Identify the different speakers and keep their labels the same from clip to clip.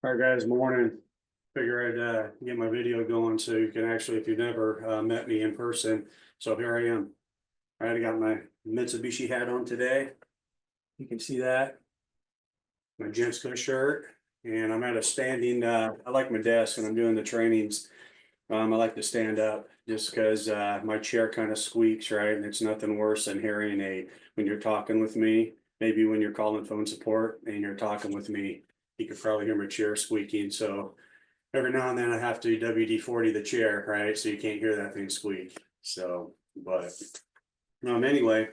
Speaker 1: All right, guys, morning. Figure I'd get my video going so you can actually, if you've never met me in person. So here I am. All right, I got my Mitsubishi hat on today. You can see that. My Gensco shirt, and I'm at a standing, I like my desk when I'm doing the trainings. I like to stand up just because my chair kind of squeaks, right? And it's nothing worse than hearing when you're talking with me, maybe when you're calling phone support and you're talking with me, you could probably hear my chair squeaking. So every now and then I have to WD-40 the chair, right? So you can't hear that thing squeak. So, but anyway,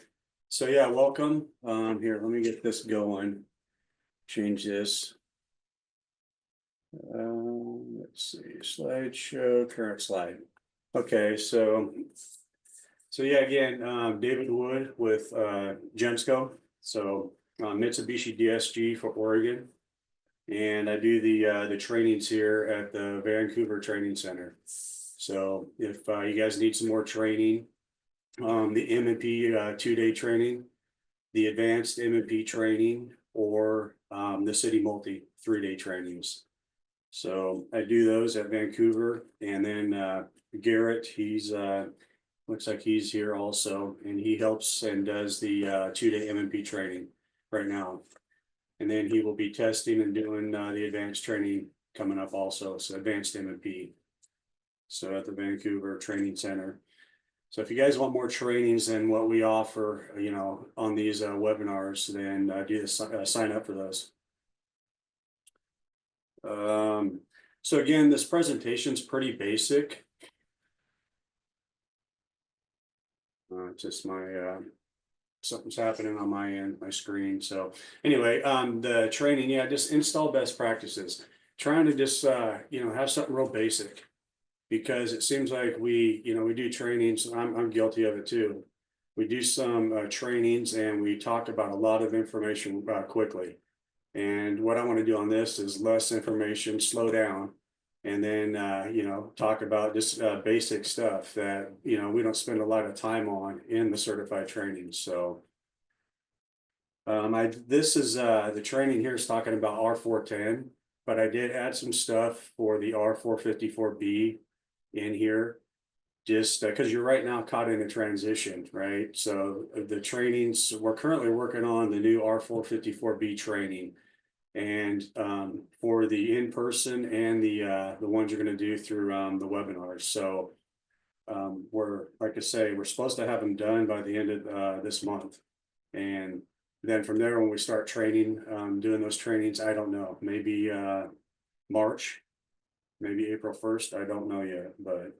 Speaker 1: so yeah, welcome. Here, let me get this going. Change this. Let's see, slideshow, current slide. Okay, so yeah, again, David Wood with Gensco. So Mitsubishi DSG for Oregon. And I do the trainings here at the Vancouver Training Center. So if you guys need some more training, the M&P 2-day training, the advanced M&P training, or the City Multi 3-day trainings. So I do those at Vancouver, and then Garrett, he's looks like he's here also, and he helps and does the 2-day M&P training right now. And then he will be testing and doing the advanced training coming up also, so advanced M&P. So at the Vancouver Training Center. So if you guys want more trainings than what we offer, on these webinars, then do sign up for those. So again, this presentation is pretty basic. Just my something's happening on my end, my screen. So anyway, the training, yeah, just install best practices. Trying to just have something real basic, because it seems like we do trainings. I'm guilty of it too. We do some trainings and we talk about a lot of information quickly. And what I want to do on this is less information, slow down, and then talk about just basic stuff that we don't spend a lot of time on in the certified training. So this is the training here is talking about R410, but I did add some stuff for the R454B in here, just because you're right now caught in a transition, right? So the trainings, we're currently working on the new R454B training. And for the in-person and the ones you're going to do through the webinars. So we're, like I say, we're supposed to have them done by the end of this month. And then from there, when we start training, doing those trainings, I don't know, maybe March, maybe April 1st, I don't know yet. But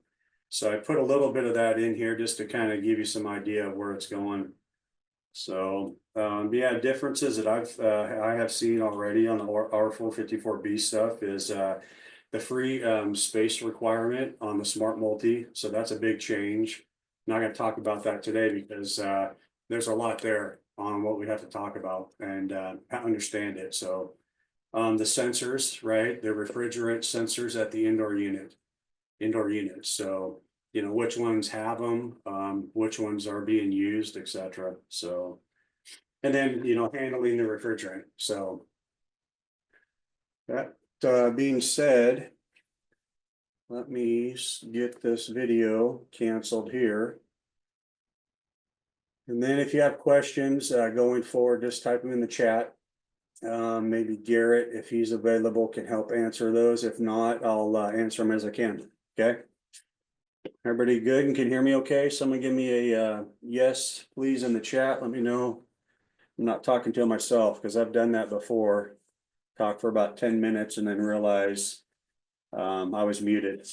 Speaker 1: so I put a little bit of that in here just to kind of give you some idea of where it's going. So yeah, differences that I have seen already on the R454B stuff is the free space requirement on the Smart Multi. So that's a big change. Not going to talk about that today because there's a lot there on what we have to talk about and understand it. So the sensors, right? The refrigerant sensors at the indoor unit. So which ones have them, which ones are being used, etc. So, and then handling the refrigerant. So that being said, let me get this video canceled here. And then if you have questions going forward, just type them in the chat. Maybe Garrett, if he's available, can help answer those. If not, I'll answer them as I can. Okay. Everybody good and can hear me okay? Someone give me a yes, please, in the chat. Let me know I'm not talking to myself, because I've done that before. Talk for about 10 minutes and then realize I was muted.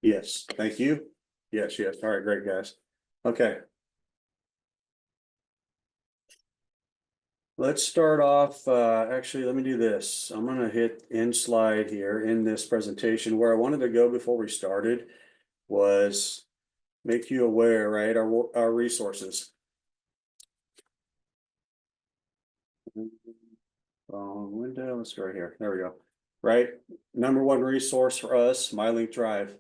Speaker 1: Yes, thank you. Yes. All right, great, guys. Okay. Let's start off, actually, let me do this. I'm gonna hit end slide here in this presentation. Where I wanted to go before we started was make you aware, right, our resources. Window, let's go right here. There we go. Right, number one resource for us, MyLink Drive.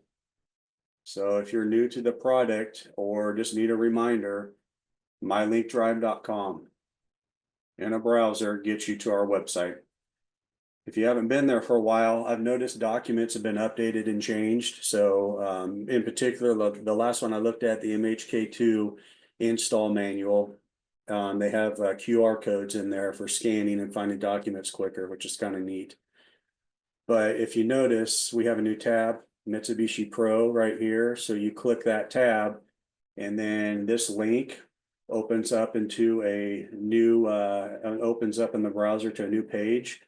Speaker 1: So if you're new to the product or just need a reminder, mylinkdrive.com. and a browser gets you to our website. If you haven't been there for a while, I've noticed documents have been updated and changed. So in particular, the last one I looked at, the MHK2 install manual, they have QR codes in there for scanning and finding documents quicker, which is kind of neat. But if you notice, we have a new tab, Mitsubishi Pro right here. So you click that tab, and then this link opens up into a new, opens up in the browser to a new page.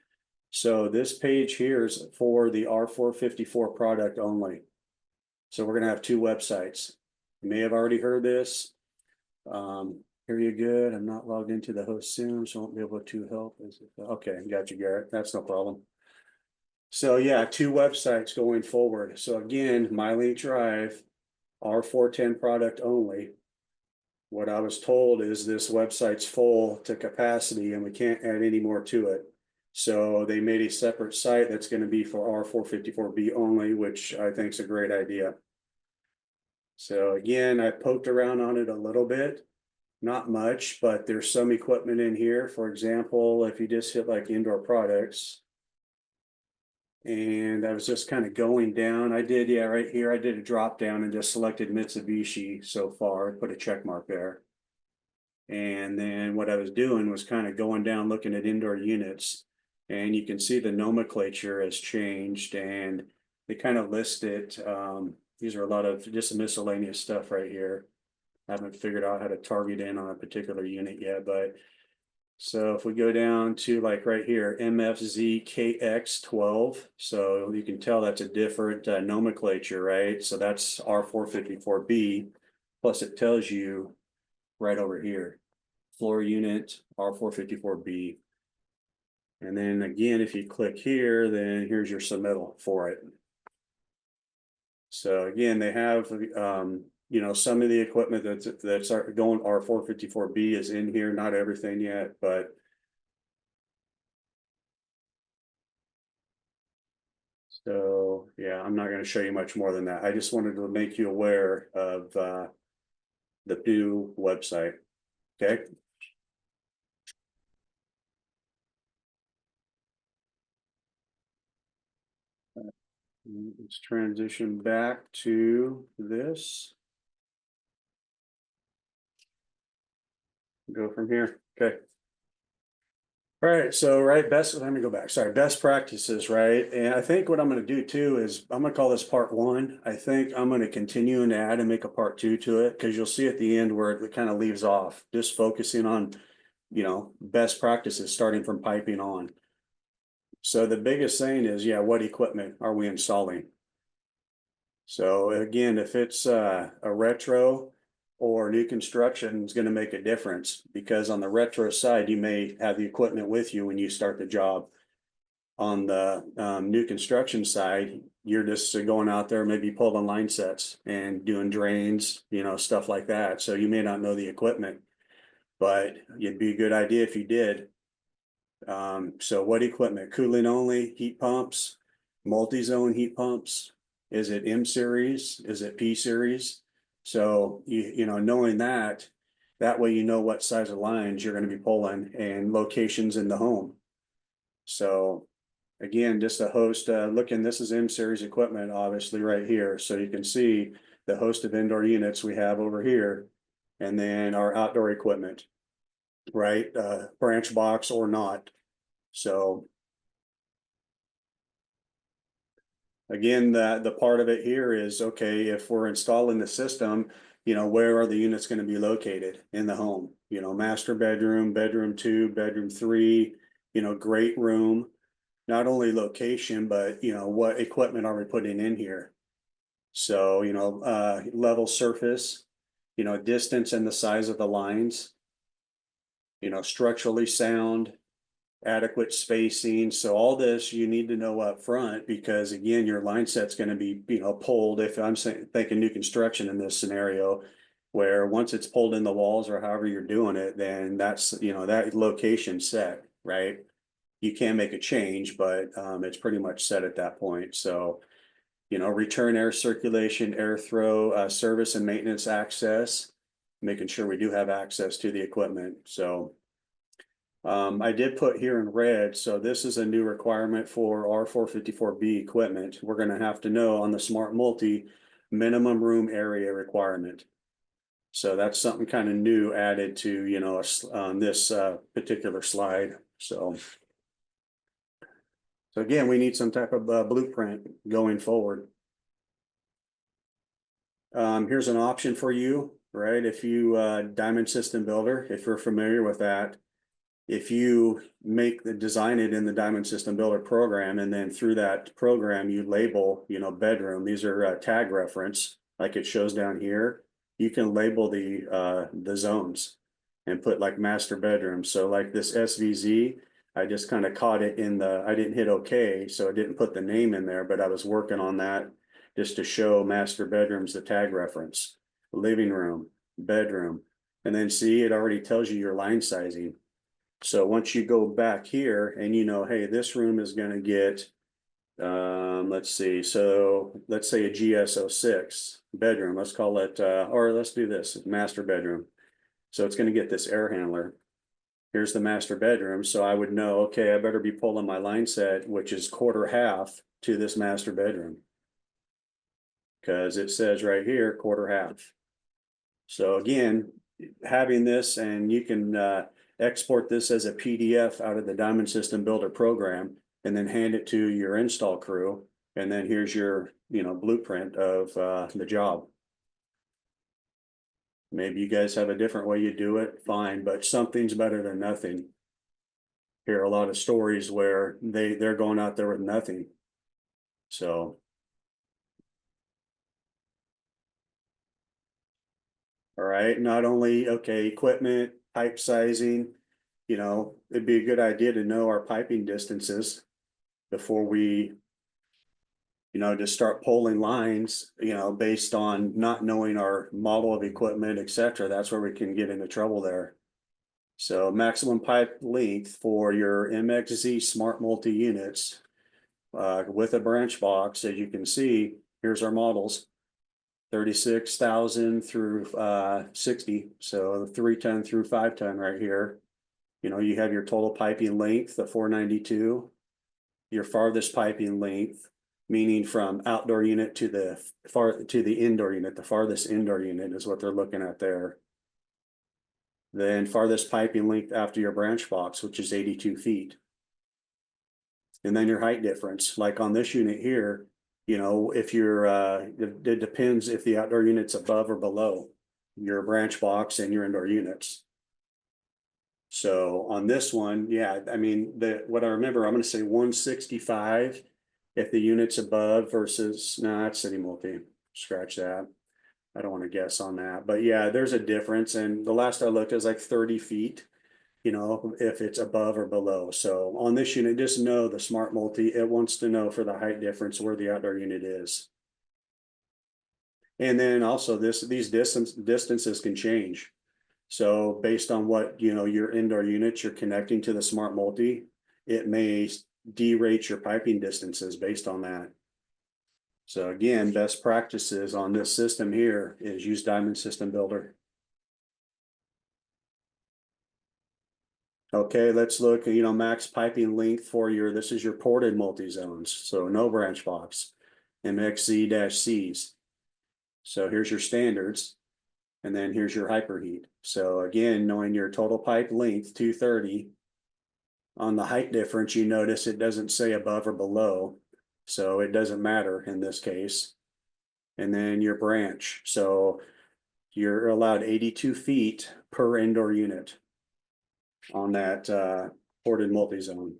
Speaker 1: So this page here is for the R454 product only. So we're gonna have two websites. You may have already heard this. Hear you good? I'm not logged into the host Zoom, so I won't be able to help. Okay, got you, Garrett. That's no problem. So yeah, two websites going forward. So again, MyLink Drive, R410 product only. What I was told is this website's full to capacity and we can't add any more to it. So they made a separate site that's going to be for R454B only, which I think is a great idea. So again, I poked around on it a little bit, not much, but there's some equipment in here. For example, if you just hit like indoor products, and I was just kind of going down. I did, yeah, right here, I did a drop down and just selected Mitsubishi so far, put a check mark there. And then what I was doing was kind of going down, looking at indoor units. And you can see the nomenclature has changed and they kind of list it. These are a lot of just miscellaneous stuff right here. I haven't figured out how to target in on a particular unit yet, but so if we go down to like right here, MFZKX12, so you can tell that's a different nomenclature, right? So that's R454B, plus it tells you right over here, floor unit R454B. And then again, if you click here, then here's your submittal for it. So again, they have, some of the equipment that's going R454B is in here, not everything yet, but so yeah, I'm not going to show you much more than that. I just wanted to make you aware of the new website. Okay. Let's transition back to this. Go from here. Okay. All right, so let me go back. Sorry, best practices, right? And I think what I'm going to do too is I'm going to call this part one. I think I'm going to continue and add and make a part two to it because you'll see at the end where it kind of leaves off, just focusing on, best practices starting from piping on. So the biggest thing is, yeah, what equipment are we installing? So again, if it's a retro or new construction, is going to make a difference because on the retro side, you may have the equipment with you when you start the job. On the new construction side, you're just going out there, maybe pulling line sets and doing drains, stuff like that. So you may not know the equipment, but it'd be a good idea if you did. So what equipment? Cooling only, heat pumps, multi-zone heat pumps. Is it M series? Is it P series? So knowing that way you know what size of lines you're going to be pulling and locations in the home. So again, just a host looking, this is M series equipment, obviously right here. So you can see the host of indoor units we have over here, and then our outdoor equipment, right? Branch box or not. So again, the part of it here is, okay, if we're installing the system, where are the units going to be located in the home? Master bedroom, bedroom 2, bedroom 3, great room, not only location, but, what equipment are we putting in here? So, level surface, distance and the size of the lines, structurally sound, adequate spacing. So all this you need to know up front because again, your line set's going to be, pulled. If I'm thinking new construction in this scenario, where once it's pulled in the walls or however you're doing it, then that's, that location set, right? You can make a change, but it's pretty much set at that point. So, return air circulation, air throw, service and maintenance access, making sure we do have access to the equipment. So I did put here in red, so this is a new requirement for R454B equipment. We're gonna have to know on the smart multi, minimum room area requirement. So that's something kind of new added to, you know, on this particular slide, so. So again, we need some type of blueprint going forward. Here's an option for you, right? If you Diamond System Builder, if you're familiar with that, if you design it in the Diamond System Builder program, and then through that program, you label, you know, bedroom, these are tag reference, like it shows down here. You can label the zones and put like master bedroom. So like this SVZ, I just kind of caught it in I didn't hit OK, so I didn't put the name in there, but I was working on that just to show master bedrooms, the tag reference, living room, bedroom, and then see, it already tells you your line sizing. So once you go back here and you know, hey, this room is gonna get, let's see, so let's say a GS06 bedroom, let's call it, or let's do this, master bedroom. So it's gonna get this air handler. Here's the master bedroom, so I would know, okay, I better be pulling my line set, which is quarter half to this master bedroom. Cause it says right here, quarter half. So again, having this, and you can export this as a PDF out of the Diamond System Builder program, and then hand it to your install crew. And then here's your, you know, blueprint of the job. Maybe you guys have a different way you do it, fine, but something's better than nothing. Hear a lot of stories where they're going out there with nothing. So. All right, not only, okay, equipment, pipe sizing, you know, it'd be a good idea to know our piping distances before we, you know, just start pulling lines, you know, based on not knowing our model of equipment, etc. That's where we can get into trouble there. So maximum pipe length for your MXZ Smart Multi units with a branch box, as you can see, here's our models. 36,000 through 60, so 3-ton through 5-ton right here. You know, you have your total piping length, the 492, your farthest piping length, meaning from outdoor unit to the indoor unit. The farthest indoor unit is what they're looking at there. Then farthest piping length after your branch box, which is 82 feet. And then your height difference, like on this unit here, you know, if you're, it depends if the outdoor unit's above or below your branch box and your indoor units. So on this one, yeah, I mean, what I remember, I'm gonna say 165 if the unit's above versus, no, that's City Multi, scratch that. I don't want to guess on that, but yeah, there's a difference. And the last I looked, it was like 30 feet, you know, if it's above or below. So on this unit, just know the Smart Multi, it wants to know for the height difference where the outdoor unit is. And then also these distances can change. So based on what, you know, your indoor units you're connecting to the Smart Multi, it may derate your piping distances based on that. So again, best practices on this system here is use Diamond System Builder. Okay, let's look at, you know, max piping length for this is your ported multi-zones, so no branch box, MXZ-Cs. So here's your standards, and then here's your hyperheat. So again, knowing your total pipe length, 230. On the height difference, you notice it doesn't say above or below, so it doesn't matter in this case. And then your branch, so you're allowed 82 feet per indoor unit on that ported multi-zone.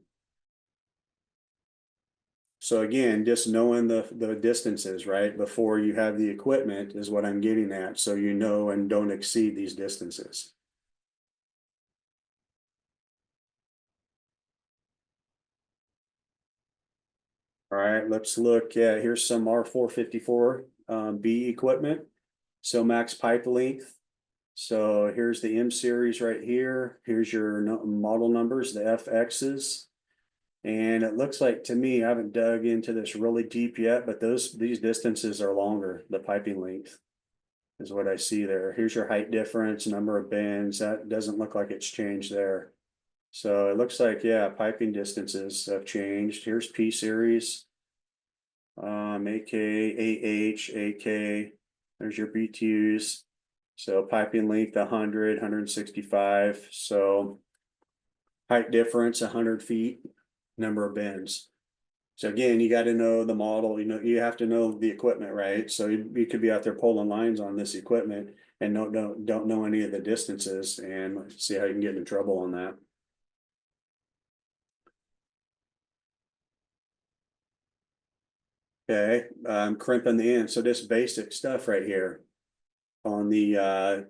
Speaker 1: So again, just knowing the distances, right, before you have the equipment is what I'm getting at, so you know and don't exceed these distances. All right, let's look at, here's some R454 B equipment. So max pipe length. So here's the M series right here. Here's your model numbers, the FXs. And it looks like to me, I haven't dug into this really deep yet, but these distances are longer, the piping length is what I see there. Here's your height difference, number of bends. That doesn't look like it's changed there. So it looks like, yeah, piping distances have changed. Here's P series. AK, AH, AK, there's your BTUs. So piping length 100, 165. So height difference 100 feet, number of bends. So again, you got to know the model, you have to know the equipment, right? So you could be out there pulling lines on this equipment and don't know any of the distances and see how you can get in trouble on that. Okay, crimping the end. So this basic stuff right here on the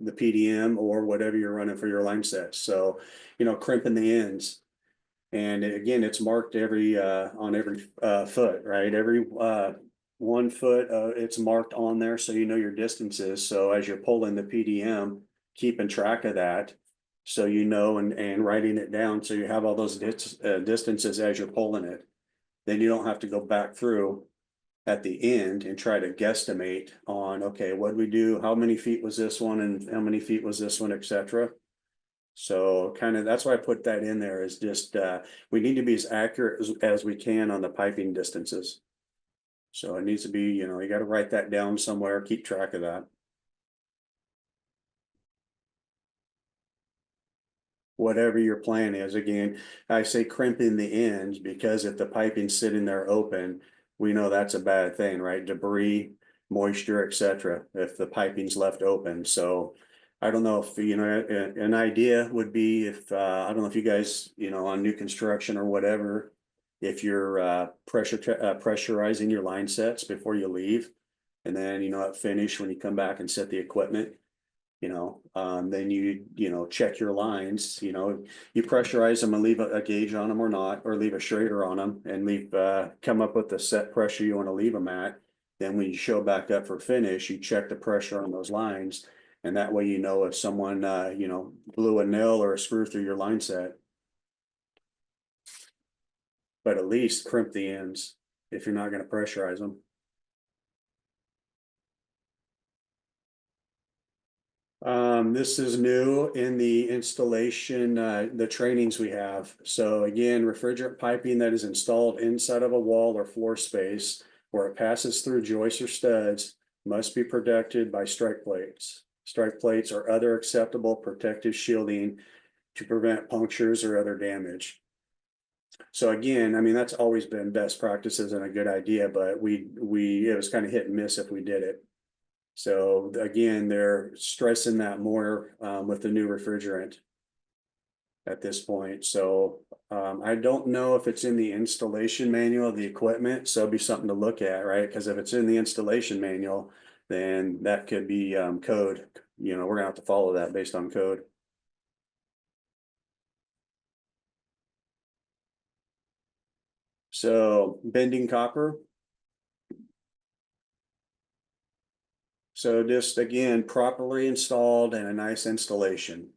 Speaker 1: PDM or whatever you're running for your line sets. So, crimping the ends. And again, it's marked every on every foot, right? Every 1 foot it's marked on there so you know your distances. So as you're pulling the PDM, keeping track of that. So and writing it down so you have all those distances as you're pulling it. Then you don't have to go back through at the end and try to guesstimate on, okay, what we do, how many feet was this one and how many feet was this one, etc. So kind of, that's why I put that in there is just, we need to be as accurate as we can on the piping distances. So it needs to be, you got to write that down somewhere, keep track of that. Whatever your plan is, again, I say crimping the ends because if the piping's sitting there open, we know that's a bad thing, right? Debris, moisture, etc. If the piping's left open. So I don't know if, an idea would be if, I don't know if you guys, on new construction or whatever, if you're pressurizing your line sets before you leave. And then, at finish, when you come back and set the equipment, then check your lines, you pressurize them and leave a gauge on them or not, or leave a Schrader on them and come up with the set pressure you want to leave them at. Then when you show back up for finish, you check the pressure on those lines. And that way, if someone, blew a nail or a screw through your line set. But at least crimp the ends if you're not going to pressurize them. This is new in the installation, the trainings we have. So again, refrigerant piping that is installed inside of a wall or floor space where it passes through joists or studs must be protected by strike plates. Strike plates or other acceptable protective shielding to prevent punctures or other damage. So again, I mean, that's always been best practices and a good idea, but it was kind of hit and miss if we did it. So again, they're stressing that more with the new refrigerant at this point. So I don't know if it's in the installation manual of the equipment, so it'd be something to look at, right? Because if it's in the installation manual, then that could be code. We're gonna have to follow that based on code. So bending copper. So just again, properly installed and a nice installation.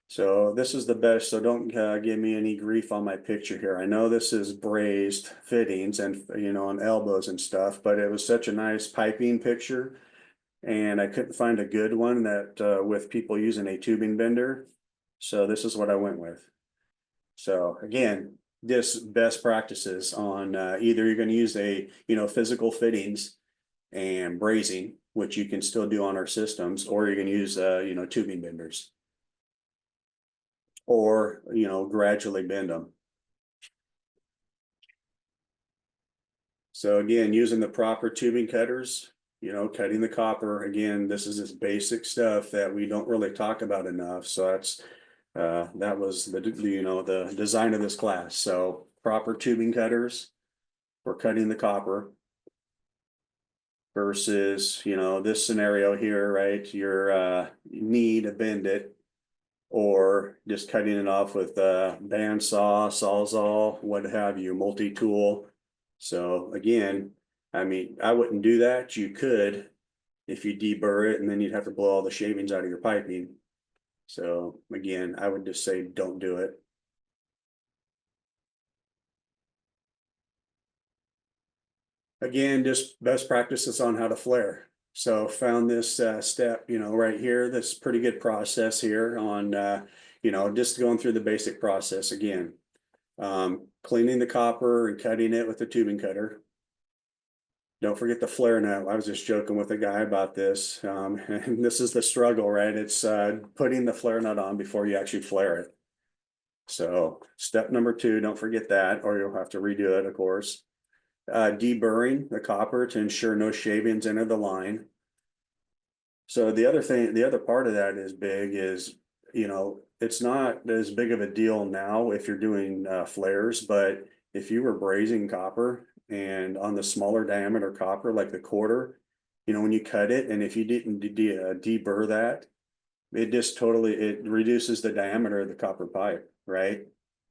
Speaker 1: So this is the best, so don't give me any grief on my picture here. I know this is brazed fittings and, on elbows and stuff, but it was such a nice piping picture. And I couldn't find a good one that with people using a tubing bender. So this is what I went with. So again, this best practices on either you're going to use a, physical fittings and brazing, which you can still do on our systems, or you're going to use, tubing benders. Or, gradually bend them. So again, using the proper tubing cutters, cutting the copper, again, this is this basic stuff that we don't really talk about enough. So that was the design of this class. So proper tubing cutters for cutting the copper versus, this scenario here, right? You need to bend it or just cutting it off with a bandsaw, sawzall, what have you, multi-tool. So again, I mean, I wouldn't do that. You could if you deburr it and then you'd have to blow all the shavings out of your piping. So again, I would just say don't do it. Again, just best practices on how to flare. So found this step, right here, this pretty good process here on, you know, just going through the basic process again. Cleaning the copper and cutting it with a tubing cutter. Don't forget the flare nut. I was just joking with a guy about this. And this is the struggle, right? It's putting the flare nut on before you actually flare it. So step number 2, don't forget that, or you'll have to redo it, of course. Deburring the copper to ensure no shavings enter the line. So the other part of that is big is, you know, it's not as big of a deal now if you're doing flares, but if you were brazing copper and on the smaller diameter copper, like the quarter, you know, when you cut it, and if you didn't deburr that, it just totally, it reduces the diameter of the copper pipe, right?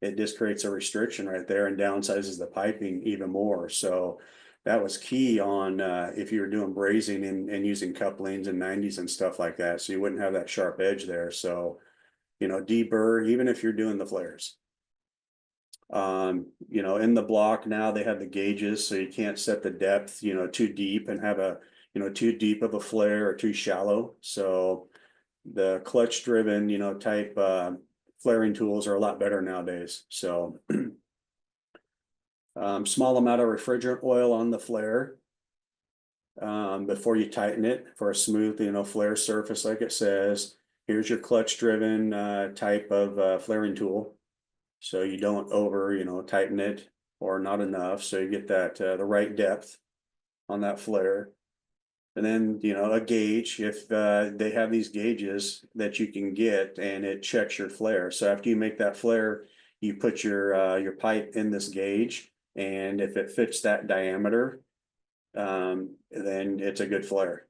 Speaker 1: It just creates a restriction right there and downsizes the piping even more. So that was key on if you were doing brazing and using couplings and 90s and stuff like that. So you wouldn't have that sharp edge there. So, you know, deburr, even if you're doing the flares. You know, in the block now they have the gauges, so you can't set the depth, you know, too deep and have a, you know, too deep of a flare or too shallow. So the clutch driven, you know, type flaring tools are a lot better nowadays. So small amount of refrigerant oil on the flare before you tighten it for a smooth, you know, flare surface. Like it says, here's your clutch driven type of flaring tool. So you don't over, you know, tighten it or not enough. So you get that the right depth on that flare. And then, you know, a gauge, if they have these gauges that you can get and it checks your flare. So after you make that flare, you put your pipe in this gauge, and if it fits that diameter, then it's a good flare.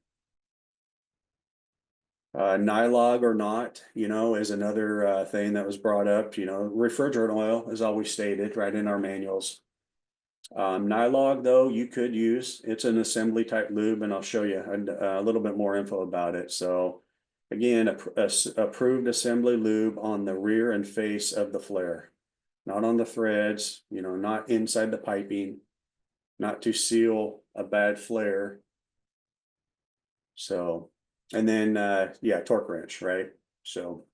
Speaker 1: Nylog or not, you know, is another thing that was brought up. You know, refrigerant oil is always stated right in our manuals. Nylog though, you could use, it's an assembly type lube, and I'll show you a little bit more info about it. So again, approved assembly lube on the rear and face of the flare, not on the threads, you know, not inside the piping, not to seal a bad flare. So, and then, yeah, torque wrench, right? So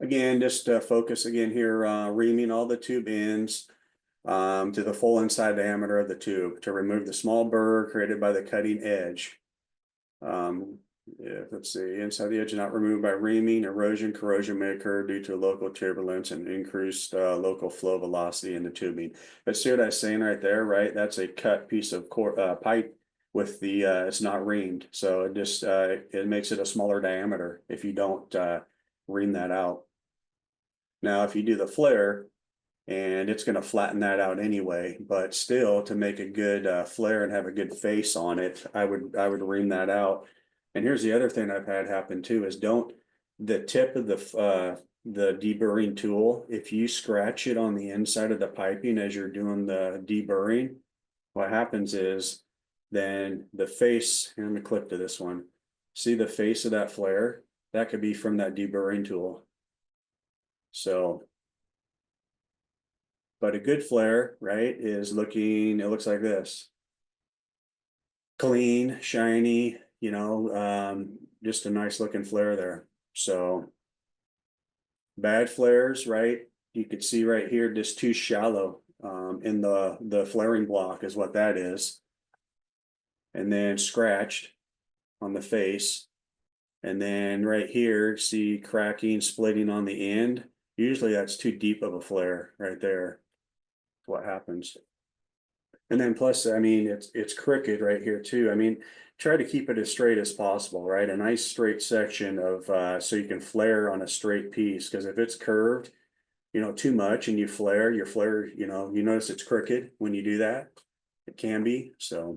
Speaker 1: again, just focus again here, reaming all the tube ends to the full inside diameter of the tube to remove the small burr created by the cutting edge. Let's see, inside the edge not removed by reaming, erosion, corrosion may occur due to local turbulence and increased local flow velocity in the tubing. But see what I was saying right there, right? That's a cut piece of pipe with the, it's not reamed. So it just, it makes it a smaller diameter if you don't ream that out. Now, if you do the flare, and it's going to flatten that out anyway, but still, to make a good flare and have a good face on it, I would ream that out. And here's the other thing I've had happen too is the tip of the deburring tool, if you scratch it on the inside of the piping as you're doing the deburring, what happens is then the face, here, let me click to this one. See the face of that flare? That could be from that deburring tool. So, but a good flare, right, is looking, it looks like this. Clean, shiny, you know, just a nice looking flare there. So bad flares, right? You could see right here, just too shallow in the flaring block is what that is. And then scratched on the face. And then right here, see cracking, splitting on the end. Usually that's too deep of a flare right there. What happens. And then plus, I mean, it's crooked right here too. I mean, try to keep it as straight as possible, right? A nice straight section of so you can flare on a straight piece, because if it's curved, you know, too much and you flare, your flare, you know, you notice it's crooked when you do that. It can be. So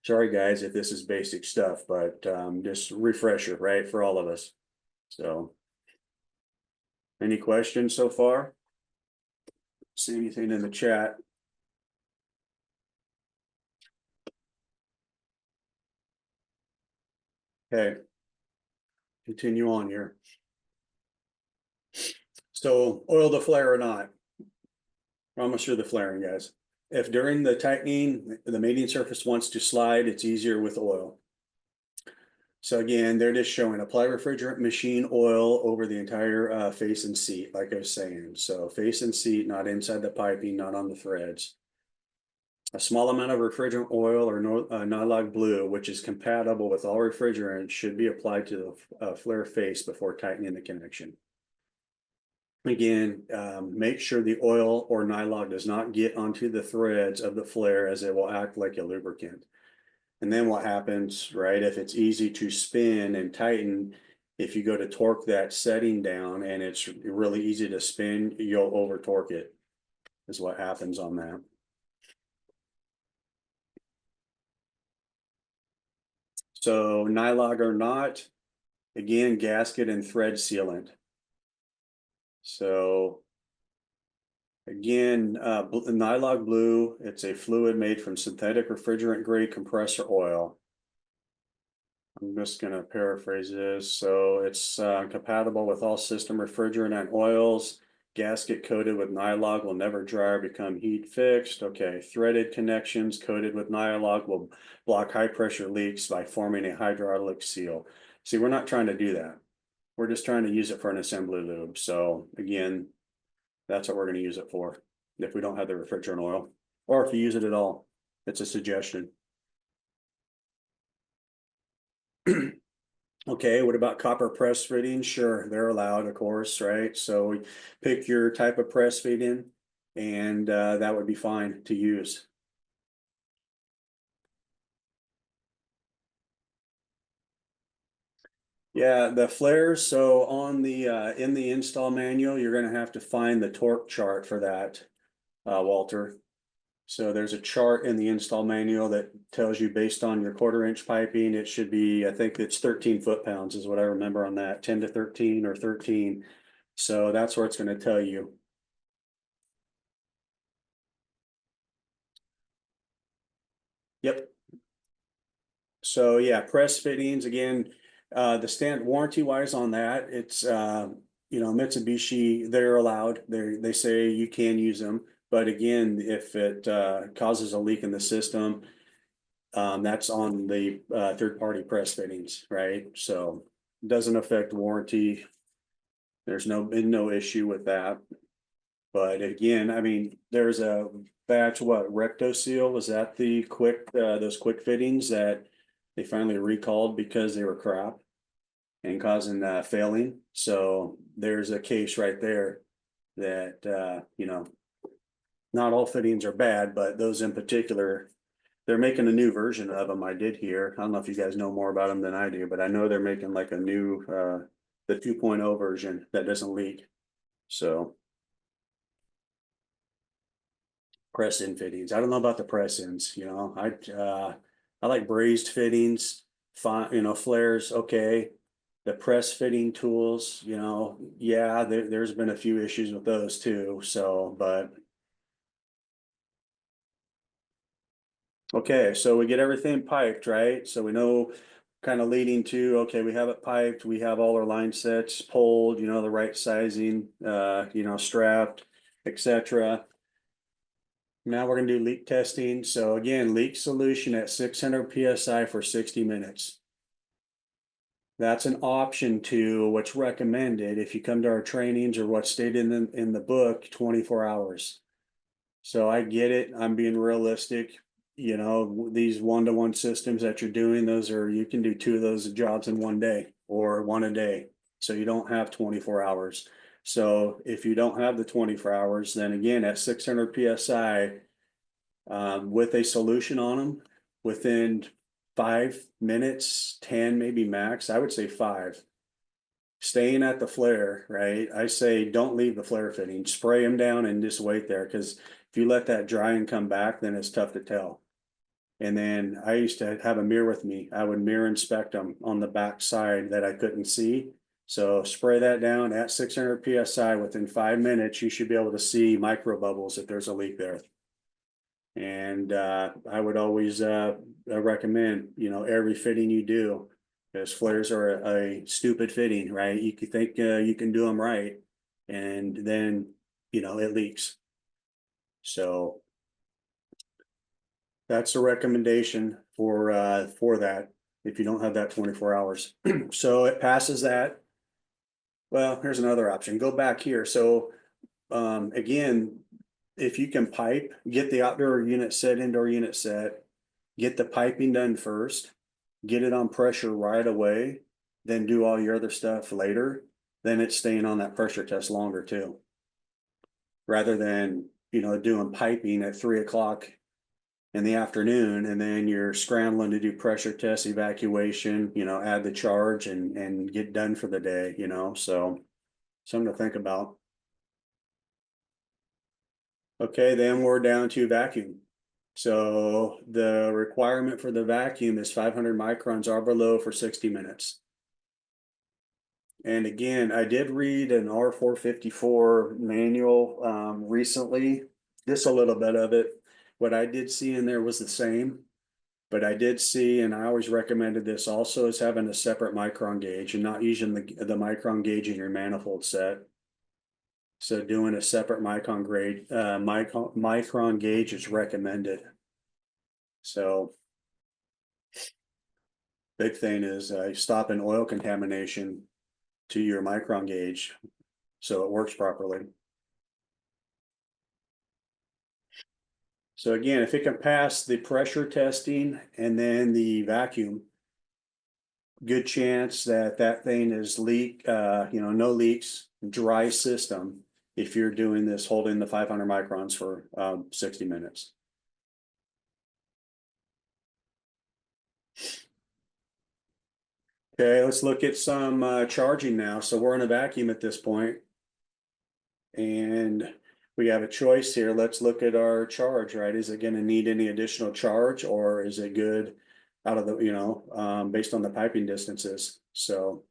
Speaker 1: sorry guys if this is basic stuff, but just refresher, right, for all of us. So any questions so far? See anything in the chat? Okay, continue on here. So oil the flare or not? Almost sure the flaring, guys. If during the tightening, the mating surface wants to slide, it's easier with oil. So again, they're just showing apply refrigerant machine oil over the entire face and seat, like I was saying. So face and seat, not inside the piping, not on the threads. A small amount of refrigerant oil or Nylag blue, which is compatible with all refrigerants, should be applied to the flare face before tightening the connection. Again, make sure the oil or Nylag does not get onto the threads of the flare, as it will act like a lubricant. And then what happens, right? If it's easy to spin and tighten, if you go to torque that setting down and it's really easy to spin, you'll over torque it, is what happens on that. So Nylag or not, again, gasket and thread sealant. So again, Nylag blue, it's a fluid made from synthetic refrigerant grade compressor oil. I'm just going to paraphrase this. So it's compatible with all system refrigerant and oils. Gasket coated with Nylag will never dry or become heat fixed. Okay, threaded connections coated with Nylag will block high pressure leaks by forming a hydraulic seal. See, we're not trying to do that. We're just trying to use it for an assembly lube. So again, that's what we're going to use it for if we don't have the refrigerant oil, or if you use it at all. It's a suggestion. Okay, what about copper press fittings? Sure, they're allowed, of course, right? So pick your type of press fitting, and that would be fine to use. Yeah, the flares. So on the in the install manual, you're going to have to find the torque chart for that, Walter. So there's a chart in the install manual that tells you based on your 1/4 inch piping, it should be, I think it's 13 foot-pounds is what I remember on that, 10 to 13 or 13. So that's where it's going to tell you. Yep. So yeah, press fittings again, the stand warranty wise on that, it's you know, Mitsubishi, they're allowed. They say you can use them, but again, if it causes a leak in the system, that's on the third party press fittings, right? So it doesn't affect warranty. There's been no issue with that. But again, I mean, there's a batch, what, RectoSeal, was that the quick, those quick fittings that they finally recalled because they were crap and causing failing? So there's a case right there that, you know, not all fittings are bad, but those in particular, they're making a new version of them. I did hear. I don't know if you guys know more about them than I do, but I know they're making like a new, the 2.0 version that doesn't leak. So press in fittings. I don't know about the press ins, you know, I like brazed fittings, fine, you know, flares. Okay. The press fitting tools, you know, yeah, there's been a few issues with those too. So, but okay, so we get everything piped, right? So we know kind of leading to, okay, we have it piped, we have all our line sets pulled, you know, the right sizing, you know, strapped, etc. Now we're gonna do leak testing. So again, leak solution at 600 PSI for 60 minutes. That's an option to what's recommended if you come to our trainings or what's stated in the book, 24 hours. So I get it. I'm being realistic. You know, these one-to-one systems that you're doing, those are, you can do 2 of those jobs in one day or one a day. So you don't have 24 hours. So if you don't have the 24 hours, then again, at 600 PSI, with a solution on them within 5 minutes, 10 maybe max, I would say 5. Staying at the flare, right? I say don't leave the flare fitting, spray them down and just wait there, because if you let that dry and come back, then it's tough to tell. And then I used to have a mirror with me. I would mirror inspect them on the back side that I couldn't see. So spray that down at 600 PSI. Within 5 minutes, you should be able to see micro bubbles if there's a leak there. And I would always recommend, you know, every fitting you do, because flares are a stupid fitting, right? You could think you can do them right, and then, you know, it leaks. So that's a recommendation for that. if you don't have that 24 hours. So it passes that. Well, here's another option. Go back here. So again, if you can pipe, get the outdoor unit set, indoor unit set, get the piping done first, get it on pressure right away, then do all your other stuff later, then it's staying on that pressure test longer too. Rather than, doing piping at 3 o'clock in the afternoon, and then you're scrambling to do pressure test, evacuation, add the charge and get done for the day, so something to think about. Okay, then we're down to vacuum. So the requirement for the vacuum is 500 microns or below for 60 minutes. And again, I did read an R454 manual recently, just a little bit of it. What I did see in there was the same, but I did see, and I always recommended this also, is having a separate micron gauge and not using the micron gauge in your manifold set. So doing a separate micron gauge is recommended. So big thing is stopping oil contamination to your micron gauge so it works properly. So again, if it can pass the pressure testing and then the vacuum, good chance that that thing is no leaks, dry system. If you're doing this, holding the 500 microns for 60 minutes. Okay, let's look at some charging now. So we're in a vacuum at this point, and we have a choice here. Let's look at our charge, right? Is it going to need any additional charge, or is it good out of the, based on the piping distances? So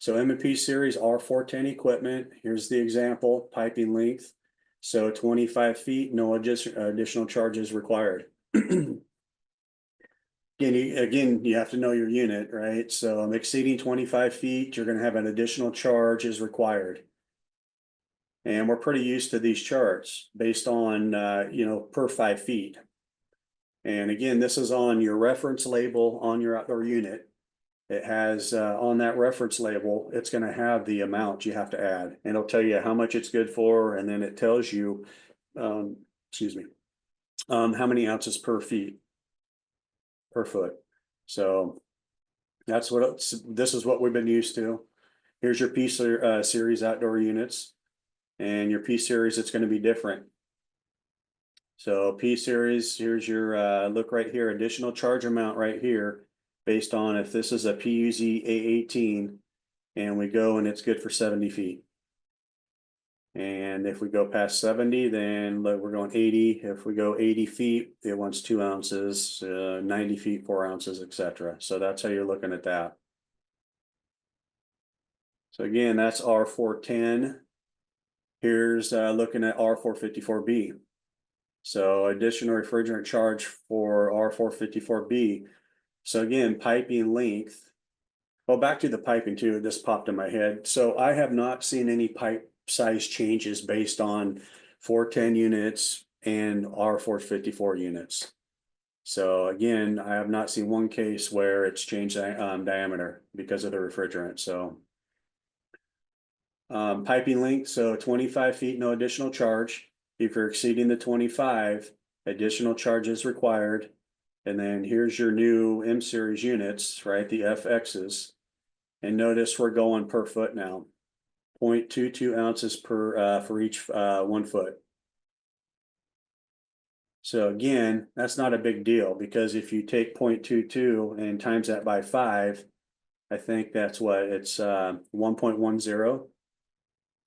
Speaker 1: M&P series R410 equipment. Here's the example, piping length. So 25 feet, no additional charges required. Again, you have to know your unit, right? So exceeding 25 feet, you're going to have an additional charge is required. And we're pretty used to these charts based on, per 5 feet. And again, this is on your reference label on your outdoor unit. It has on that reference label, it's going to have the amount you have to add, and it'll tell you how much it's good for. And then it tells you, how many ounces per foot. So that's this is what we've been used to. Here's your P series outdoor units, and your P series, it's going to be different. So P series, here's your look right here, additional charge amount right here, based on if this is a PUZ A18 and we go and it's good for 70 feet. And if we go past 70, then we're going 80. If we go 80 feet, it wants 2 ounces, 90 feet, 4 ounces, etc. So that's how you're looking at that. So again, that's R410. Here's looking at R454B. So additional refrigerant charge for R454B. So again, piping length. Well, back to the piping too, this popped in my head. So I have not seen any pipe size changes based on 410 units and R454 units. So again, I have not seen one case where it's changed diameter because of the refrigerant. So piping length, so 25 feet, no additional charge. If you're exceeding the 25, additional charge is required. And then here's your new M series units, right? The FXs. And notice we're going per foot now. 0.22 ounces per for each 1 foot. So again, that's not a big deal, because if you take 0.22 and times that by 5, I think that's what it's 1.10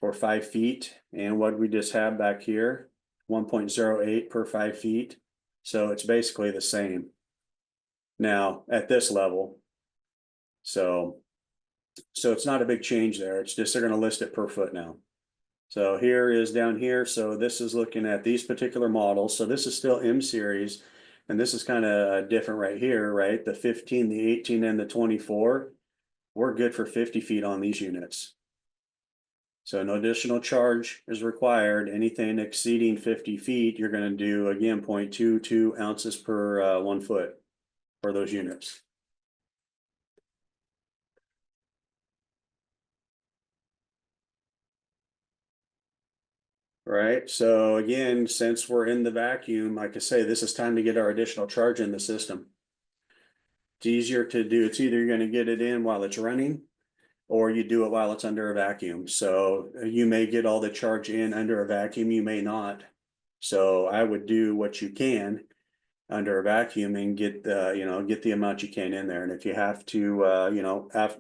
Speaker 1: for 5 feet. And what we just have back here, 1.08 per 5 feet. So it's basically the same now at this level. So it's not a big change there. It's just they're going to list it per foot now. So here is down here. So this is looking at these particular models. So this is still M series, and this is kind of different right here, right? The 15, the 18, and the 24. We're good for 50 feet on these units. So no additional charge is required. Anything exceeding 50 feet, you're going to do, again, 0.22 ounces per 1 foot for those units. right? So again, since we're in the vacuum, like I say, this is time to get our additional charge in the system. It's easier to do. It's either you're going to get it in while it's running, or you do it while it's under a vacuum. So you may get all the charge in under a vacuum, you may not. So I would do what you can under a vacuum and get the, get the amount you can in there. And if you have to,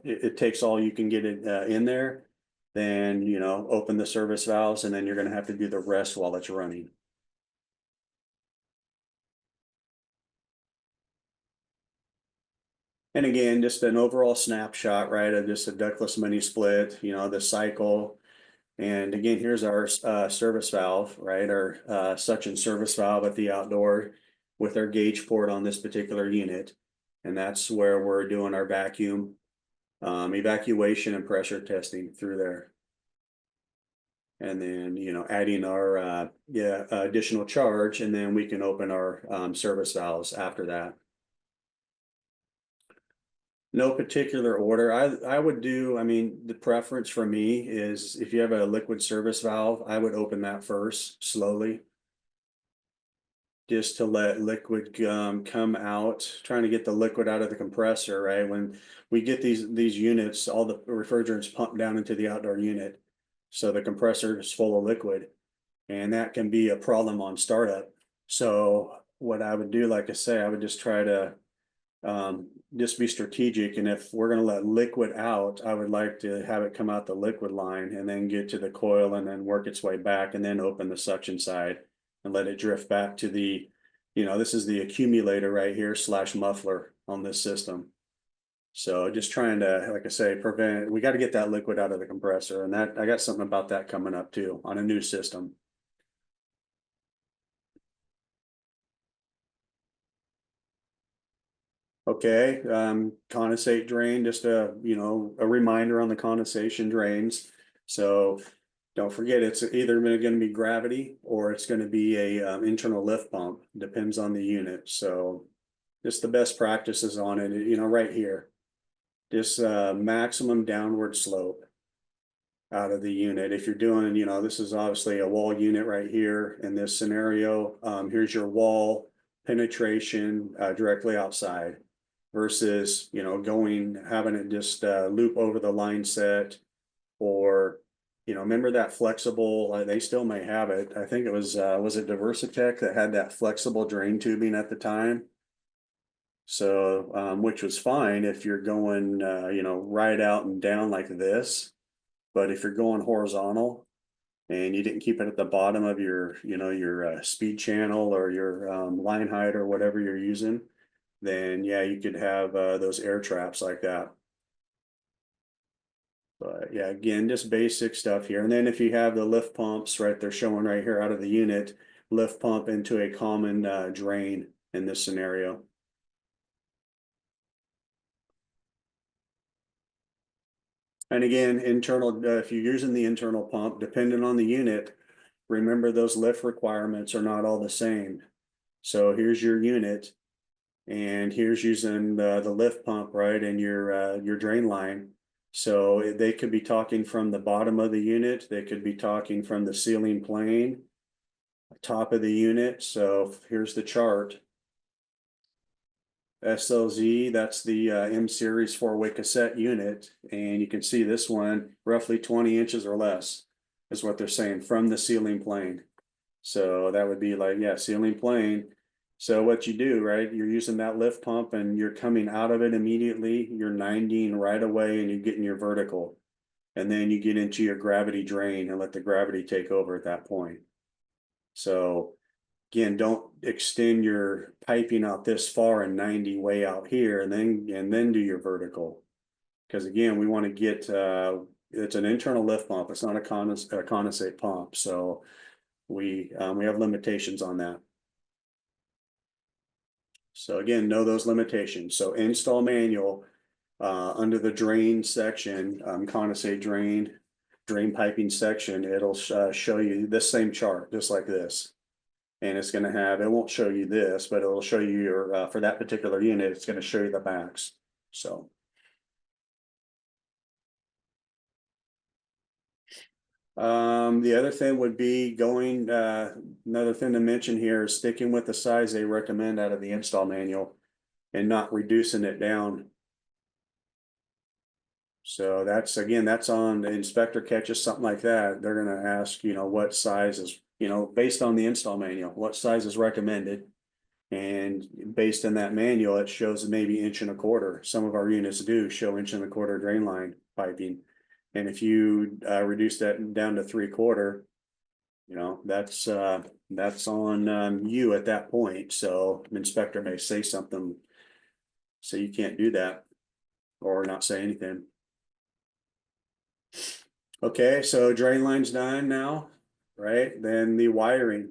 Speaker 1: it takes all you can get it in there, then, open the service valves, and then you're gonna have to do the rest while it's running. And again, just an overall snapshot, right, of just a ductless mini split, the cycle. And again, here's our service valve, right, our suction service valve at the outdoor with our gauge port on this particular unit. And that's where we're doing our vacuum evacuation and pressure testing through there. And then, adding our additional charge, and then we can open our service valves after that. No particular order. I would do, the preference for me is if you have a liquid service valve, I would open that first slowly. Just to let liquid come out, trying to get the liquid out of the compressor, right? When we get these units, all the refrigerants pump down into the outdoor unit. So the compressor is full of liquid, and that can be a problem on startup. So what I would do, like I say, I would just try to just be strategic. And if we're going to let liquid out, I would like to have it come out the liquid line and then get to the coil and then work its way back, and then open the suction side and let it drift back to the, this is the accumulator right here / muffler on this system. So just trying to, like I say, we got to get that liquid out of the compressor, and that I got something about that coming up too on a new system. Okay, condensate drain, just a reminder on the condensation drains. So don't forget, it's either going to be gravity or it's going to be a internal lift pump, depends on the unit. So just the best practices on it, right here, just maximum downward slope out of the unit. If you're doing, this is obviously a wall unit right here in this scenario. Here's your wall penetration directly outside, versus, having it just loop over the line set, or, remember that flexible, they still may have it. I think it was it Diversitech that had that flexible drain tubing at the time? So, which was fine if you're going, right out and down like this. But if you're going horizontal and you didn't keep it at the bottom of your, your speed channel or your line height or whatever you're using, then yeah, you could have those air traps like that. But yeah, again, just basic stuff here. And then if you have the lift pumps, right, they're showing right here out of the unit, lift pump into a common drain in this scenario. And again, internal, if you're using the internal pump, depending on the unit, remember those lift requirements are not all the same. So here's your unit, and here's using the lift pump, right, and your drain line. So they could be talking from the bottom of the unit, they could be talking from the ceiling plane, top of the unit. So here's the chart. SLZ, that's the M series 4-way cassette unit, and you can see this one roughly 20 inches or less is what they're saying from the ceiling plane. So that would be like, yeah, ceiling plane. So what you do, right, you're using that lift pump and you're coming out of it immediately, you're 90ing right away, and you're getting your vertical. And then you get into your gravity drain and let the gravity take over at that point. So again, don't extend your piping out this far and 90 way out here, and then do your vertical. Because again, we want to get, it's an internal lift pump, it's not a condensate pump. So we have limitations on that. So again, know those limitations. So install manual under the drain section, condensate drain piping section, it'll show you this same chart, just like this. And it's going to have, it won't show you this, but it'll show you your, for that particular unit, it's going to show you the max. So. The other thing would be going, another thing to mention here is sticking with the size they recommend out of the install manual and not reducing it down. So that's, again, that's on the inspector catches something like that, they're gonna ask, what size is, based on the install manual, what size is recommended. And based on that manual, it shows maybe 1.25 inches. Some of our units do show 1.25 inch drain line piping. And if you reduce that down to 3/4, that's on you at that point. So the inspector may say something, so you can't do that, or not say anything. Okay, so drain line's done now, right? Then the wiring.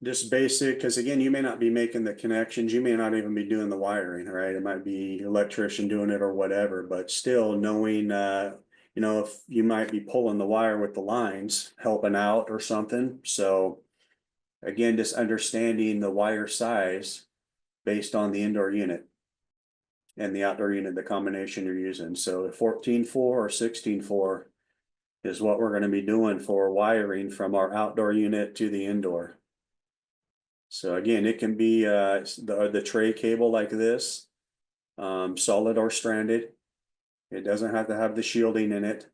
Speaker 1: Just basic, because again, you may not be making the connections, you may not even be doing the wiring, right? It might be electrician doing it or whatever, but still knowing, if you might be pulling the wire with the lines, helping out or something. So again, just understanding the wire size based on the indoor unit and the outdoor unit, the combination you're using. So 14-4 or 16-4 is what we're going to be doing for wiring from our outdoor unit to the indoor. So again, it can be the tray cable like this, solid or stranded. It doesn't have to have the shielding in it.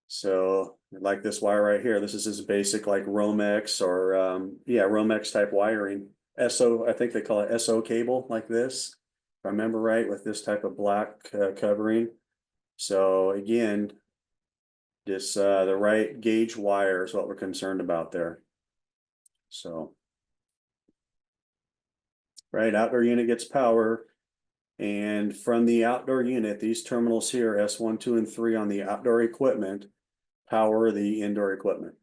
Speaker 1: So like this wire right here, this is just basic like Romex or Romex type wiring. SO, I think they call it SO cable like this, if I remember right, with this type of black covering. So again, just the right gauge wire is what we're concerned about there. So. Right, outdoor unit gets power. And from the outdoor unit, these terminals here, S1, 2, and 3 on the outdoor equipment, power the indoor equipment.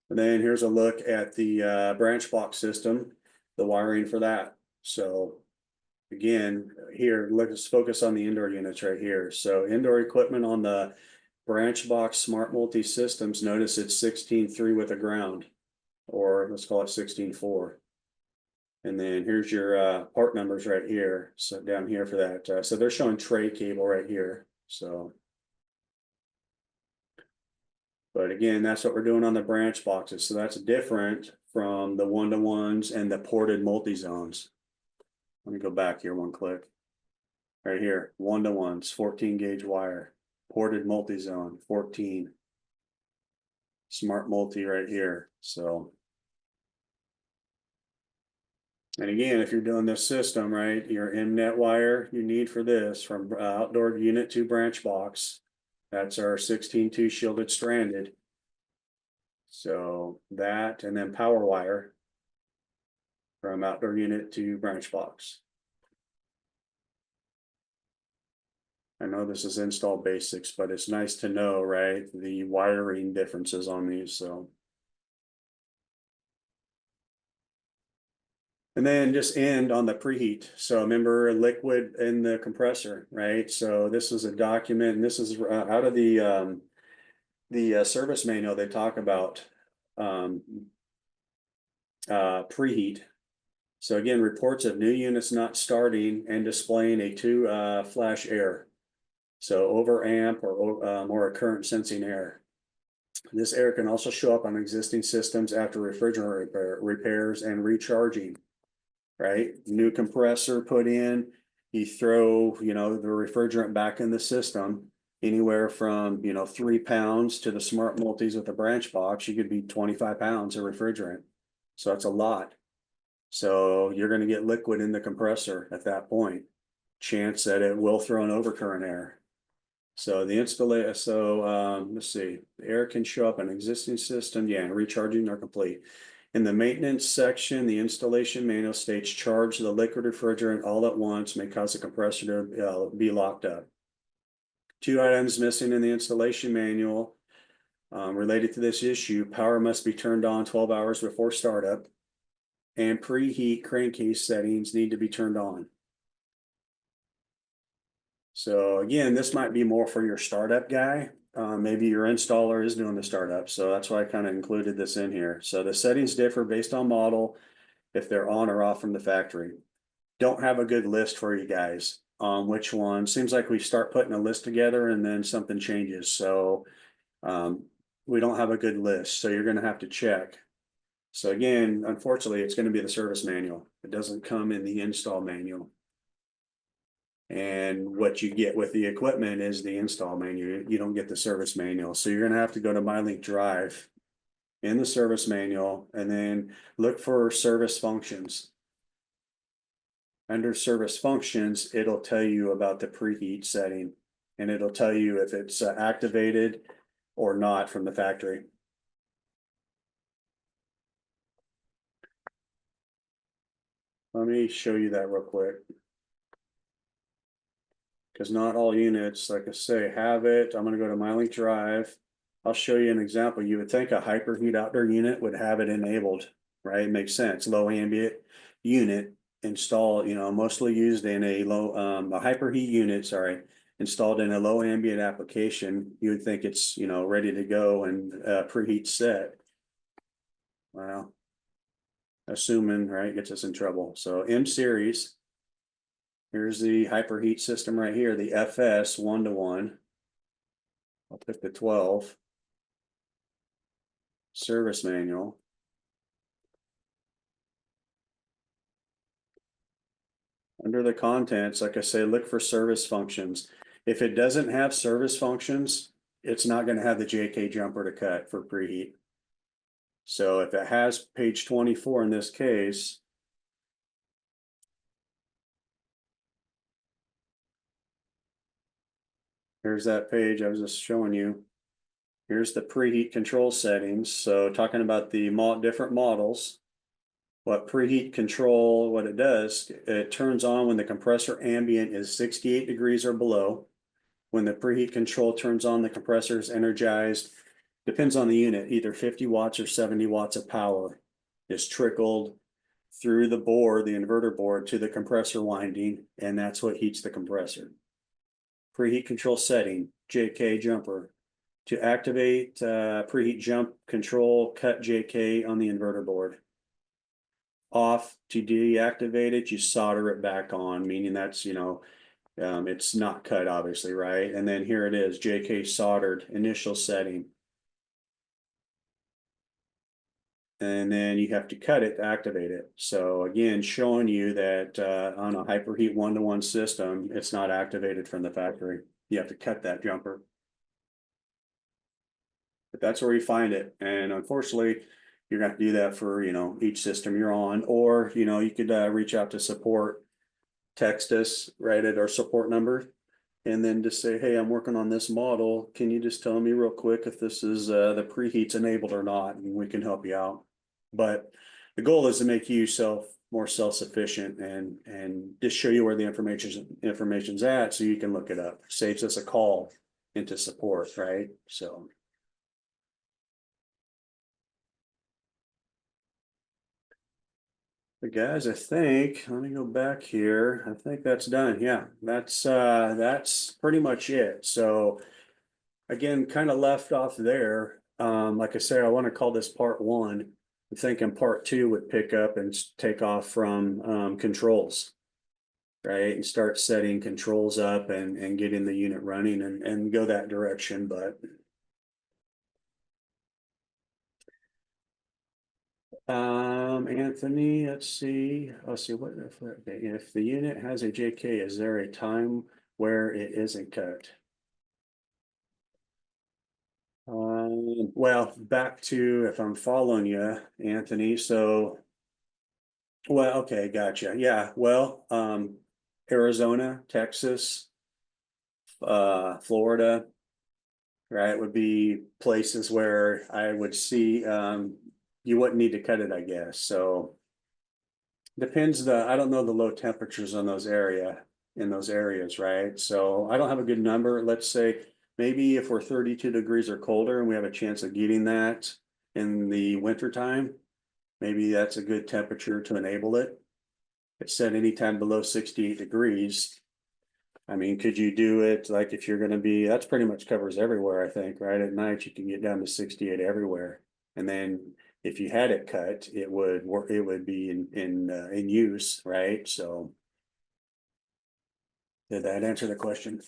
Speaker 1: And then here's a look at the branch box system, the wiring for that. So again, here, let's focus on the indoor units right here. So indoor equipment on the branch box smart multi systems, notice it's 16.3 with a ground, or let's call it 16.4. And then here's your part numbers right here. So down here for that. So they're showing tray cable right here. So. But again, that's what we're doing on the branch boxes. So that's different from the 1-to-1s and the ported multi-zones. Let me go back here one click. Right here, 1-to-1s, 14 gauge wire, ported multi-zone, 14. Smart multi right here. So. And again, if you're doing this system, right, your M-net wire you need for this from outdoor unit to branch box, that's our 16.2 shielded stranded. So that, and then power wire from outdoor unit to branch box. I know this is install basics, but it's nice to know, right, the wiring differences on these, so. And then just end on the preheat. So remember liquid in the compressor, right? So this is a document, and this is out of the service manual. They talk about preheat. So again, reports of new units not starting and displaying a 2 flash error. So over amp or a current sensing error. This error can also show up on existing systems after refrigerant repairs and recharging. Right, new compressor put in, you throw, the refrigerant back in the system, anywhere from, 3 pounds to the smart multis with the branch box, you could be 25 pounds of refrigerant. So that's a lot. So you're going to get liquid in the compressor at that point. Chance that it will throw an overcurrent error. So the installation, let's see, the error can show up in existing system, and recharging are complete. In the maintenance section, the installation manual states charge the liquid refrigerant all at once may cause the compressor to be locked up. 2 items missing in the installation manual related to this issue: power must be turned on 12 hours before startup, and preheat crankcase settings need to be turned on. So again, this might be more for your startup guy. Maybe your installer is doing the startup. So that's why I kind of included this in here. So the settings differ based on model, if they're on or off from the factory. Don't have a good list for you guys on which one. Seems like we start putting a list together and then something changes, so. We don't have a good list, so you're gonna have to check. So again, unfortunately, it's gonna be the service manual. It doesn't come in the install manual. And what you get with the equipment is the install manual. You don't get the service manual. So you're gonna have to go to MyLink Drive in the service manual and then look for service functions. Under service functions, it'll tell you about the preheat setting, and it'll tell you if it's activated or not from the factory. Let me show you that real quick. Because not all units, like I say, have it. I'm gonna go to MyLink Drive. I'll show you an example. You would think a Hyperheat outdoor unit would have it enabled, right? It makes sense. Low ambient unit installed, mostly used in a a Hyperheat unit, sorry, installed in a low ambient application. You would think it's, ready to go and preheat set. Well, assuming, right, gets us in trouble. So M series. Here's the Hyperheat system right here, the FS 1-to-1. I'll pick the 12. Service manual. Under the contents, like I say, look for service functions. If it doesn't have service functions, it's not going to have the JK jumper to cut for preheat. So if it has page 24 in this case, here's that page I was just showing you. Here's the preheat control settings. So talking about the different models, what preheat control, what it does, it turns on when the compressor ambient is 68 degrees or below. When the preheat control turns on, the compressor is energized. Depends on the unit, either 50 watts or 70 watts of power is trickled through the board, the inverter board, to the compressor winding, and that's what heats the compressor. Preheat control setting, JK jumper. To activate preheat jump control, cut JK on the inverter board. Off. To deactivate it, you solder it back on, meaning that's, it's not cut, obviously, right? And then here it is, JK soldered, initial setting. And then you have to cut it to activate it. So again, showing you that on a Hyperheat 1-to-1 system, it's not activated from the factory. You have to cut that jumper. But that's where you find it. And unfortunately, you're going to have to do that for, each system you're on, or, you could reach out to support, text us right at our support number, and then just say, hey, I'm working on this model. Can you just tell me real quick if this is the preheat's enabled or not? And we can help you out. But the goal is to make you more self-sufficient and just show you where the information's at so you can look it up. Saves us a call into support, right? So. But guys, I think, let me go back here. I think that's done. Yeah, that's pretty much it. So again, kind of left off there. Like I say, I want to call this part 1. I'm thinking part 2 would pick up and take off from controls, right? And start setting controls up and getting the unit running and go that direction. But Anthony, let's see what if the unit has a JK, is there a time where it isn't cut? Well, back to, if I'm following you, Anthony, so well, okay, gotcha. Yeah, well, Arizona, Texas, Florida, right, would be places where I would see you wouldn't need to cut it, I guess. So depends I don't know the low temperatures in those areas, right? So I don't have a good number. Let's say maybe if we're 32 degrees or colder and we have a chance of getting that in the winter time, maybe that's a good temperature to enable it. It's set anytime below 68 degrees. I mean, could you do it like if you're going to be, that's pretty much covers everywhere, I think, right? At night, you can get down to 68 everywhere. And then if you had it cut, it would work, it would be in use, right? So Did that answer the question?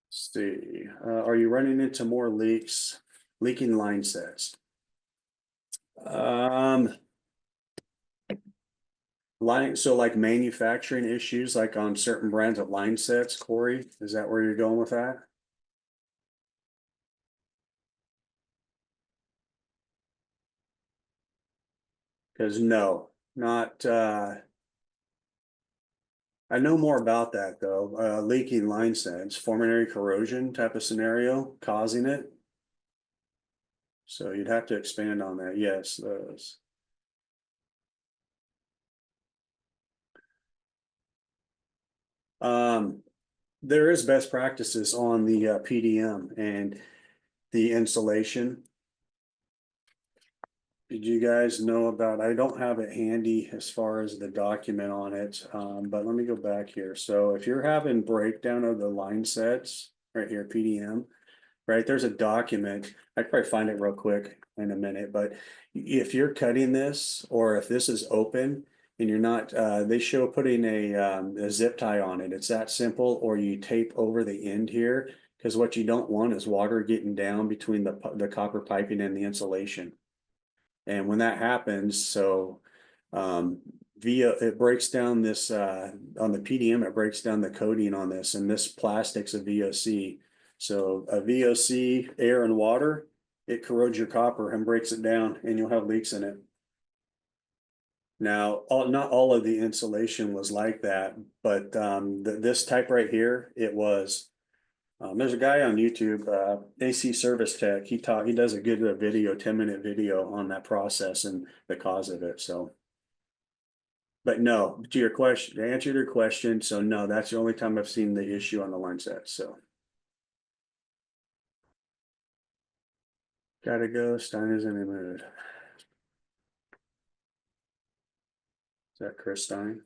Speaker 1: Let's see, are you running into more leaking line sets? So like manufacturing issues, like on certain brands of line sets, Corey, is that where you're going with that? Cause no, not, I know more about that though, leaking line sets, formatory corrosion type of scenario causing it. So you'd have to expand on that, yes, those. Um, there is best practices on the PDM and the insulation. Did you guys know about, I don't have it handy as far as the document on it, but let me go back here. So if you're having breakdown of the line sets, right here, PDM, right, there's a document. I could probably find it real quick in a minute, but if you're cutting this, or if this is open and you're not, they show putting a zip tie on it. It's that simple, or you tape over the end here, because what you don't want is water getting down between the copper piping and the insulation. And when that happens, so via it breaks down this on the PDM, it breaks down the coating on this, and this plastic's a VOC. So a VOC, air and water, it corrodes your copper and breaks it down, and you'll have leaks in it. Now, not all of the insulation was like that, but this type right here, it was. There's a guy on YouTube, AC Service Tech. He does a good video, 10-minute video on that process and the cause of it. So, but no, to your question, to answer your question, so no, that's the only time I've seen the issue on the line set. So, gotta go. Stein is in the mood. Is that Chris Stein?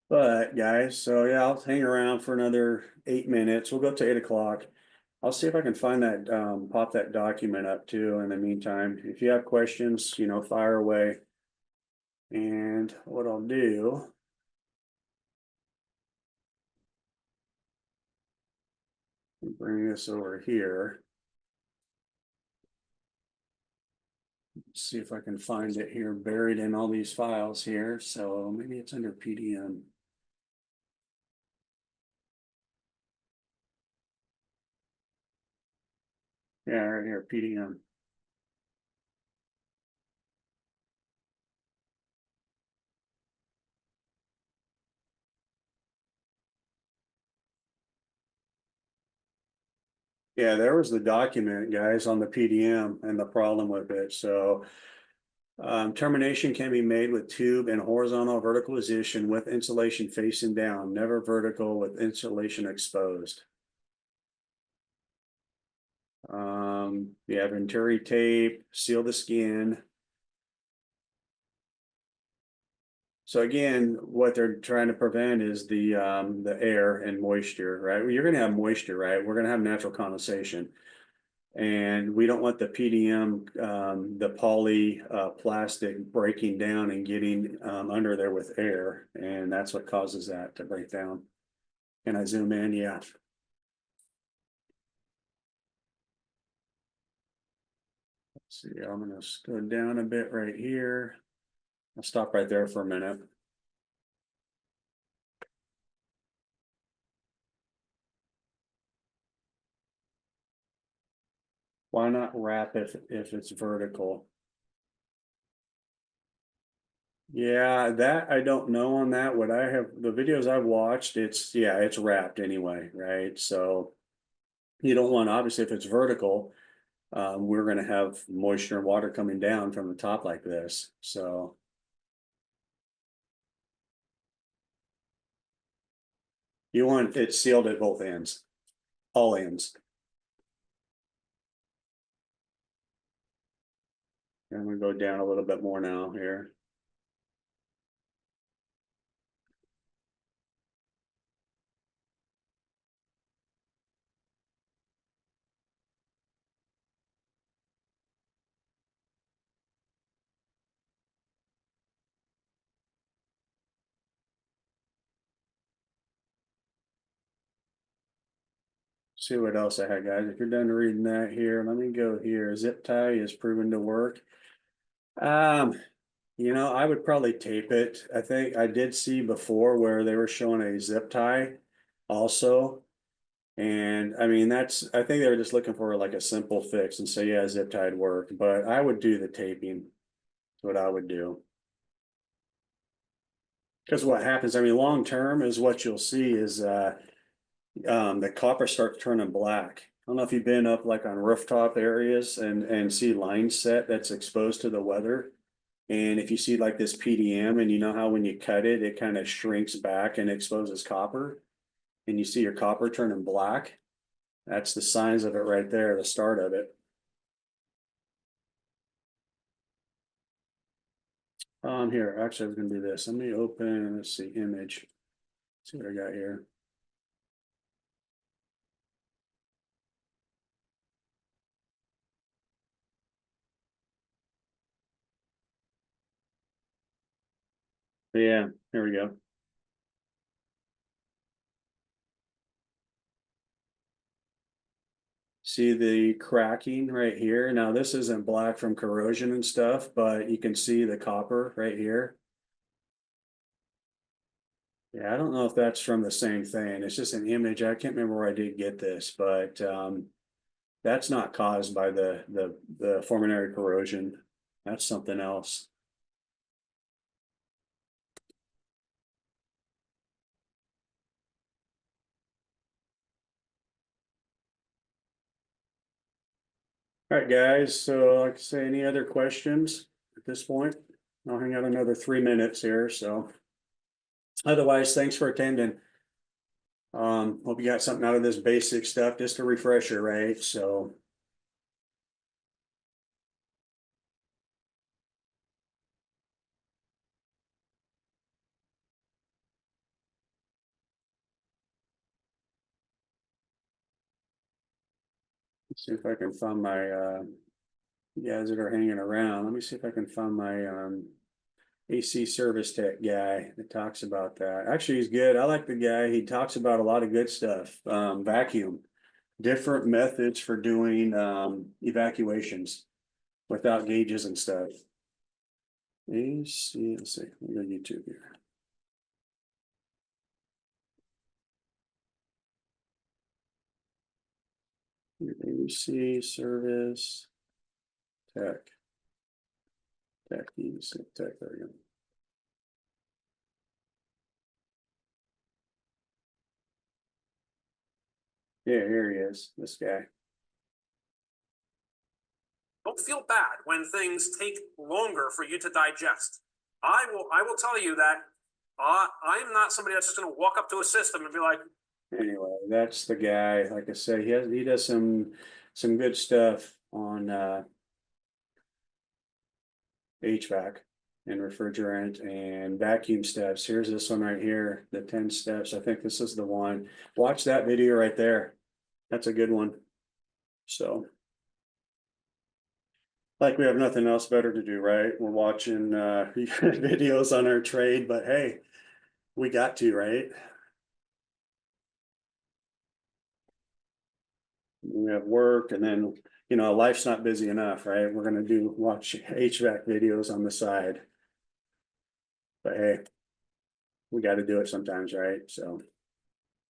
Speaker 1: But guys, so yeah, I'll hang around for another 8 minutes. We'll go to 8 o'clock. I'll see if I can find that, pop that document up too in the meantime. If you have questions, fire away. And what I'll do. Bring this over here. See if I can find it here buried in all these files here. So maybe it's under PDM. Yeah, right here, PDM. Yeah, there was the document, guys, on the PDM and the problem with it. So termination can be made with tube and horizontal verticalization with insulation facing down, never vertical with insulation exposed. You have Venturi tape, seal the skin. So again, what they're trying to prevent is the air and moisture, right? You're gonna have moisture, right? We're gonna have natural condensation. And we don't want the PDM, the poly plastic breaking down and getting under there with air. And that's what causes that to break down. Can I zoom in? Yeah. Let's see, I'm gonna go down a bit right here. I'll stop right there for a minute. Why not wrap if it's vertical? Yeah, that I don't know on that. What I have, the videos I've watched, it's wrapped anyway, right? So you don't want, obviously, if it's vertical, we're gonna have moisture and water coming down from the top like this, so. You want it sealed at both ends, all ends. And we go down a little bit more now here. See what else I had, guys. If you're done reading that here, let me go here. Zip tie is proven to work. I would probably tape it. I think I did see before where they were showing a zip tie also. And I mean, I think they were just looking for like a simple fix and say, yeah, zip tie'd work, but I would do the taping. That's what I would do. Because what happens, I mean, long term is what you'll see is the copper starts turning black. I don't know if you've been up like on rooftop areas and see lines set that's exposed to the weather. And if you see like this PDM and you know how when you cut it, it kind of shrinks back and exposes copper. And you see your copper turning black. That's the signs of it right there, the start of it. Here, actually I was gonna do this. Let me open, let's see, image. See what I got here. Yeah, here we go. See the cracking right here? Now this isn't black from corrosion and stuff, but you can see the copper right here. Yeah, I don't know if that's from the same thing. It's just an image. I can't remember where I did get this, but that's not caused by the fulminary corrosion. That's something else. All right, guys. So like I say, any other questions at this point? I'll hang out another 3 minutes here. So otherwise, thanks for attending. Hope you got something out of this basic stuff, just a refresher, right? So. See if I can find my guys that are hanging around. Let me see if I can find my AC service tech guy that talks about that. Actually, he's good. I like the guy. He talks about a lot of good stuff. Vacuum, different methods for doing evacuations without gauges and stuff. AC, let's see, let me go to YouTube here. AC service tech. Tech, AC tech, there we go. Yeah, here he is, this guy.
Speaker 2: Don't feel bad when things take longer for you to digest. I will tell you that I'm not somebody that's just going to walk up to a system and be like,
Speaker 1: Anyway, that's the guy. Like I said, he does some good stuff on HVAC and refrigerant and vacuum steps. Here's this one right here, the 10 steps. I think this is the one. Watch that video right there. That's a good one. So like we have nothing else better to do, right? We're watching videos on our trade, but hey, we got to, right? We have work and then, life's not busy enough, right? We're gonna watch HVAC videos on the side. But hey, we got to do it sometimes, right? So.